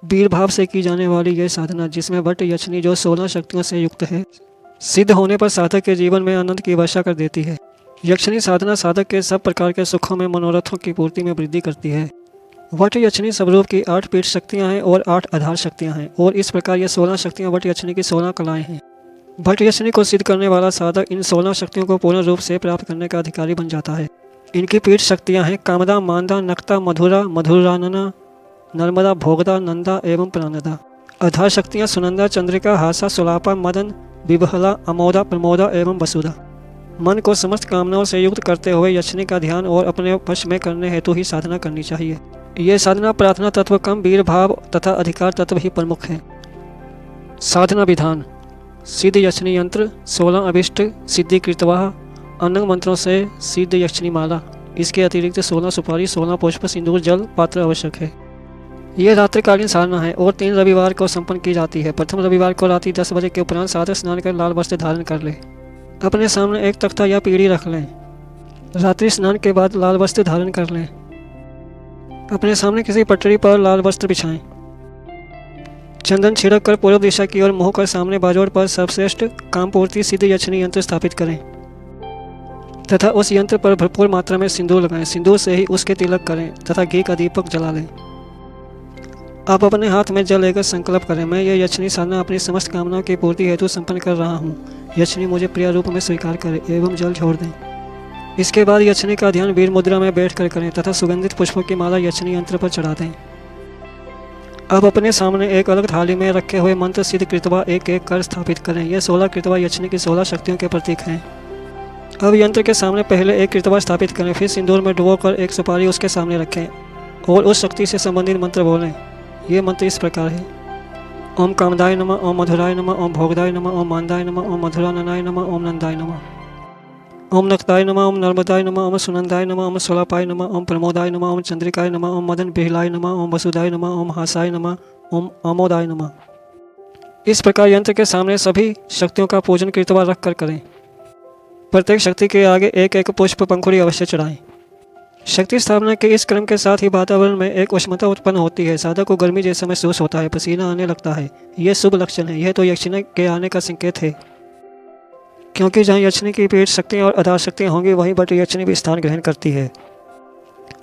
वीर भाव से की जाने वाली यह साधना, जिसमें वट यक्षिणी जो 16 शक्तियों से युक्त है, सिद्ध होने पर साधक के जीवन में आनंद की वर्षा कर देती है। यक्षिणी साधना साधक के सब प्रकार के सुखों में, मनोरथों की पूर्ति में वृद्धि करती है। वट यक्षिणी स्वरूप की 8 पीठ शक्तियाँ हैं और 8 आधार शक्तियाँ हैं, और इस प्रकार ये 16 शक्तियाँ वट यक्षिणी की 16 कलाएँ हैं। वट यक्षिणी को सिद्ध करने वाला साधक इन 16 शक्तियों को पूर्ण रूप से प्राप्त करने का अधिकारी बन जाता है। इनकी पीठ शक्तियाँ हैं कामदा, मानदा, नक्ता, मधुरा, मधुरानना, नर्मदा, भोगदा, नंदा एवं प्राणदा। आधार शक्तियाँ सुनंदा, चंद्रिका, हासा, सुलापा, मदन, विबहला, अमोदा, प्रमोदा एवं वसुदा। मन को समस्त कामनाओं से युक्त करते हुए यक्षिणी का ध्यान और अपने वश में करने हेतु ही साधना करनी चाहिए। ये साधना प्रार्थना तत्व कम, वीर भाव तथा अधिकार तत्व ही प्रमुख है। साधना विधान: सिद्ध यक्षिणी यंत्र, 16 अभिष्ट सिद्धि कृतवाह, अनंग मंत्रों से सिद्ध यक्षिणी माला। इसके अतिरिक्त 16 सुपारी, 16 पुष्प, सिंदूर, जल पात्र आवश्यक है। यह रात्रिकालीन साधना है और 3 रविवार को संपन्न की जाती है। प्रथम रविवार को रात्रि 10 बजे के उपरांत साधक स्नान कर लाल वस्त्र धारण कर ले। अपने सामने एक तख्ता या पीढ़ी रख लें। रात्रि स्नान के बाद लाल वस्त्र धारण कर लें। अपने सामने किसी पटरी पर लाल वस्त्र बिछाएं। चंदन छिड़क कर पूर्व दिशा की ओर मुँह कर सामने बाजोड़ पर सर्वश्रेष्ठ कामपूर्ति सिद्ध यक्षिणी यंत्र स्थापित करें तथा उस यंत्र पर भरपूर मात्रा में सिंदूर लगाएं। सिंदूर से ही उसके तिलक करें तथा घी का दीपक जला लें। आप अपने हाथ में जल लेकर संकल्प करें, मैं ये यक्षिणी साधना अपनी समस्त कामनाओं की पूर्ति हेतु संपन्न कर रहा हूँ। यक्षिणी मुझे प्रिय रूप में स्वीकार करे एवं जल छोड़ दें। इसके बाद यक्षिणी का ध्यान वीर मुद्रा में बैठकर करें तथा सुगंधित पुष्पों की माला यक्षिणी यंत्र पर चढ़ा दें। अब अपने सामने एक अलग थाली में रखे हुए मंत्र सिद्ध कृतवा एक एक कर स्थापित करें। यह 16 कृतवा यक्षिणी की 16 शक्तियों के प्रतीक हैं। अब यंत्र के सामने पहले एक कृतवा स्थापित करें, फिर सिंदूर में डुबोकर एक सुपारी उसके सामने रखें और उस शक्ति से संबंधित मंत्र बोलें। ये मंत्र इस प्रकार है: ओम कामदाय नमः, ओम मधुराय नमः, ओम भोगदाय नमः, ओम मानदाय नमः, ओम मधुराननाय नमः, ओम नंदाय नमः, ओम नक्ताय नमः, ओम नर्मदाय नमः, ओम सुनंदाय नमः, ओम सोलापाय नमः, ओम प्रमोदाय नमः, ओम चंद्रिकाय नमः, ओम मदन बिहलाय नमः, ओम वसुदाय नमः, ओम हासाय नमः, ओम आमोदाय नमः। इस प्रकार यंत्र के सामने सभी शक्तियों का पूजन कृतवा रख कर करें। प्रत्येक शक्ति के आगे एक एक पुष्प पंखुड़ी अवश्य चढ़ाएं। शक्ति स्थापना के इस क्रम के साथ ही वातावरण में एक उष्णता उत्पन्न होती है। साधक को गर्मी जैसा महसूस होता है, पसीना आने लगता है। यह शुभ लक्षण है। यह तो यक्षिणी के आने का संकेत है, क्योंकि जहाँ यक्षिणी की पीठ शक्तियाँ और आधार शक्तियाँ होंगी वहीं वट यक्षिणी भी स्थान ग्रहण करती है।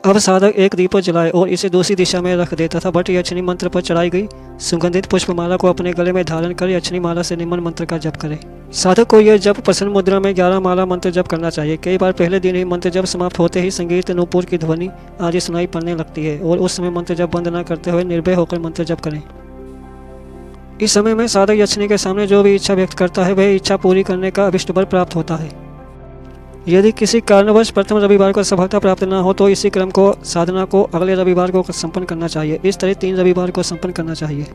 अब साधक एक दीपक जलाए और इसे दूसरी दिशा में रख दे तथा वट यक्षिणी मंत्र पर चढ़ाई गई सुगंधित पुष्पमाला को अपने गले में धारण कर यक्षिणी माला से निम्न मंत्र का जप करे। साधक को यह जप प्रसन्न मुद्रा में 11 माला मंत्र जप करना चाहिए। कई बार पहले दिन ही मंत्र जप समाप्त होते ही संगीत, नूपुर की ध्वनि आदि सुनाई पड़ने लगती है और उस समय मंत्र जप बंद न करते हुए निर्भय होकर मंत्र जप करें। इस समय में साधक यक्षिणी के सामने जो भी इच्छा व्यक्त करता है वह इच्छा पूरी करने का अभिष्ट बल प्राप्त होता है। यदि किसी कारणवश प्रथम रविवार को सफलता प्राप्त न हो तो इसी क्रम को साधना को अगले रविवार को संपन्न करना चाहिए। इस तरह 3 रविवार को संपन्न करना चाहिए।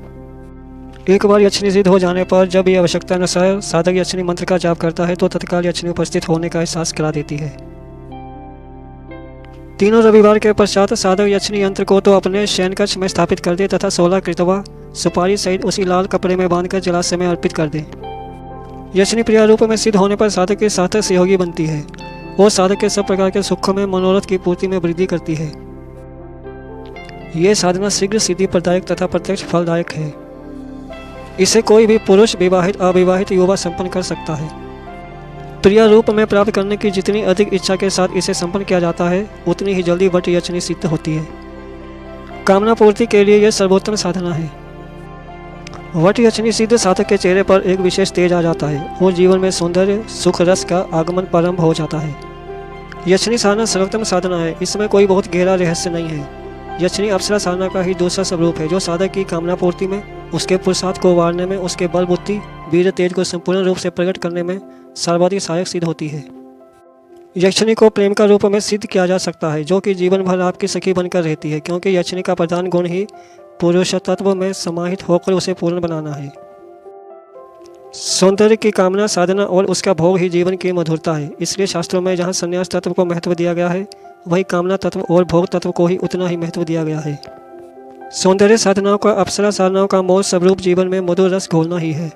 एक बार यक्षिणी सिद्ध हो जाने पर जब यह आवश्यकता अनुसार साधक यक्षिणी मंत्र का जाप करता है तो तत्काल यक्षिणी उपस्थित होने का एहसास करा देती है। 3 रविवार के पश्चात साधक यक्षिणी यंत्र को तो अपने शयन कक्ष में स्थापित कर दे तथा 16 कृतवा सुपारी सहित उसी लाल कपड़े में बांधकर जलाशय में अर्पित कर दे। यक्षिणी प्रिय रूप में सिद्ध होने पर साधक के सार्थक सहयोगी बनती है और साधक के सब प्रकार के सुखों में, मनोरथ की पूर्ति में वृद्धि करती है। यह साधना शीघ्र सिद्धि प्रदायक तथा प्रत्यक्ष फलदायक है। इसे कोई भी पुरुष, विवाहित अविवाहित युवा संपन्न कर सकता है। प्रिय रूप में प्राप्त करने की जितनी अधिक इच्छा के साथ इसे संपन्न किया जाता है उतनी ही जल्दी वट यक्षिणी सिद्ध होती है। कामना पूर्ति के लिए यह सर्वोत्तम साधना है। वट यक्षिणी सिद्ध साधक के चेहरे पर एक विशेष तेज आ जाता है और जीवन में सौंदर्य, सुख, रस का आगमन प्रारंभ हो जाता है। यक्षिणी साधना सर्वोत्तम साधना है। इसमें कोई बहुत गहरा रहस्य नहीं है। यक्षिणी अप्सरा साधना का ही दूसरा स्वरूप है जो साधक की कामना पूर्ति में, उसके पुरुषार्थ को वारने में, उसके बल, बुद्धि, वीर, तेज को संपूर्ण रूप से प्रकट करने में सर्वाधिक सहायक सिद्ध होती है। यक्षिणी को प्रेम का रूप में सिद्ध किया जा सकता है जो कि जीवन भर आपकी सखी बनकर रहती है, क्योंकि यक्षिणी का प्रधान गुण ही पुरुष तत्व में समाहित होकर उसे पूर्ण बनाना है। सौंदर्य की कामना, साधना और उसका भोग ही जीवन की मधुरता है। इसलिए शास्त्रों में जहाँ संन्यास तत्व को महत्व दिया गया है वही कामना तत्व और भोग तत्व को ही उतना ही महत्व दिया गया है। सौंदर्य साधनाओं का, अप्सरा साधनाओं का मूल स्वरूप जीवन में मधुर रस घोलना ही है।